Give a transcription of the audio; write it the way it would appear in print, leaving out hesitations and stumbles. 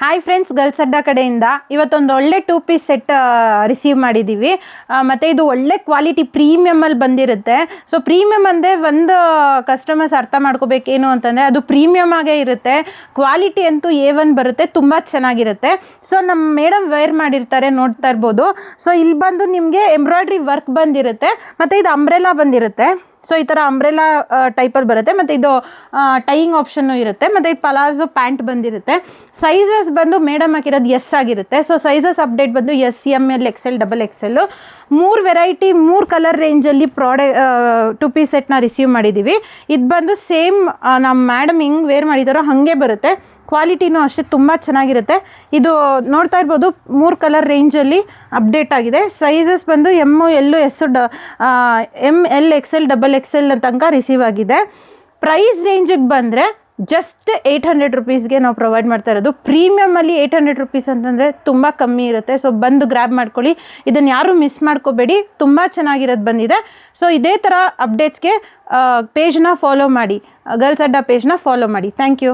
Hi friends, girls ಅಡ್ಡ ಕಡೆಯಿಂದ ಇವತ್ತೊಂದು ಒಳ್ಳೆ 2 ಪೀಸ್ ಸೆಟ್ ರಿಸೀವ್ ಮಾಡಿದ್ದೀವಿ. ಮತ್ತು ಇದು ಒಳ್ಳೆ ಕ್ವಾಲಿಟಿ ಪ್ರೀಮಿಯಮಲ್ಲಿ ಬಂದಿರುತ್ತೆ. ಸೊ ಪ್ರೀಮಿಯಮ್ ಅಂದರೆ ಒಂದು ಕಸ್ಟಮರ್ಸ್ ಅರ್ಥ ಮಾಡ್ಕೋಬೇಕೇನು ಅಂತಂದರೆ ಅದು ಪ್ರೀಮಿಯಮ್ ಆಗೇ ಇರುತ್ತೆ. ಕ್ವಾಲಿಟಿ ಅಂತೂ A1 ಬರುತ್ತೆ, ತುಂಬ ಚೆನ್ನಾಗಿರುತ್ತೆ. ಸೊ ನಮ್ಮ ಮೇಡಮ್ ವೇರ್ ಮಾಡಿರ್ತಾರೆ, ನೋಡ್ತಾ ಇರ್ಬೋದು. ಸೊ ಇಲ್ಲಿ ಬಂದು ನಿಮಗೆ ಎಂಬ್ರಾಯ್ಡ್ರಿ ವರ್ಕ್ ಬಂದಿರುತ್ತೆ ಮತ್ತು ಇದು ಅಂಬ್ರೆಲಾ ಬಂದಿರುತ್ತೆ. ಸೊ ಈ ಥರ ಅಂಬ್ರೆಲಾ ಟೈಪಲ್ಲಿ ಬರುತ್ತೆ ಮತ್ತು ಇದು ಟೈಯಿಂಗ್ ಆಪ್ಷನ್ನು ಇರುತ್ತೆ ಮತ್ತು ಇದು ಪಲಾಜೋ ಪ್ಯಾಂಟ್ ಬಂದಿರುತ್ತೆ. ಸೈಜಸ್ ಬಂದು ಮೇಡಮ್ ಹಾಕಿರೋದು ಎಸ್ ಆಗಿರುತ್ತೆ. ಸೊ ಸೈಜಸ್ ಅಪ್ಡೇಟ್ ಬಂದು S, M, L, XL, XXL 3 variety 3 colour ರೇಂಜಲ್ಲಿ 2 ಪೀಸ್ ಸೆಟ್ನ ರಿಸೀವ್ ಮಾಡಿದ್ದೀವಿ. ಇದು ಬಂದು ಸೇಮ್ ನಮ್ಮ ಮೇಡಮ್ ಹಿಂಗೆ ವೇರ್ ಮಾಡಿದಾರೋ ಹಾಗೆ ಬರುತ್ತೆ. ಕ್ವಾಲಿಟಿನೂ ಅಷ್ಟೇ ತುಂಬ ಚೆನ್ನಾಗಿರುತ್ತೆ. ಇದು ನೋಡ್ತಾ ಇರ್ಬೋದು 3 ಕಲರ್ ರೇಂಜಲ್ಲಿ ಅಪ್ಡೇಟ್ ಆಗಿದೆ. ಸೈಜಸ್ ಬಂದು M, L, S, M, L, XL, XXL ತನಕ ರಿಸೀವ್ ಆಗಿದೆ. ಪ್ರೈಸ್ ರೇಂಜಿಗೆ ಬಂದರೆ ಜಸ್ಟ್ 800 ರುಪೀಸ್ಗೆ ನಾವು ಪ್ರೊವೈಡ್ ಮಾಡ್ತಾ ಇರೋದು. ಪ್ರೀಮಿಯಮಲ್ಲಿ 800 ರುಪೀಸ್ ಅಂತಂದರೆ ತುಂಬ ಕಮ್ಮಿ ಇರುತ್ತೆ. ಸೊ ಬಂದು ಗ್ರ್ಯಾಬ್ ಮಾಡ್ಕೊಳ್ಳಿ, ಇದನ್ನು ಯಾರೂ ಮಿಸ್ ಮಾಡ್ಕೋಬೇಡಿ, ತುಂಬ ಚೆನ್ನಾಗಿರೋದು ಬಂದಿದೆ. ಸೊ ಇದೇ ಥರ ಅಪ್ಡೇಟ್ಸ್ಗೆ ಪೇಜ್ನ ಫಾಲೋ ಮಾಡಿ, ಗರ್ಲ್ಸ್ ಅಡ್ಡ ಪೇಜ್ನ ಫಾಲೋ ಮಾಡಿ. Thank you.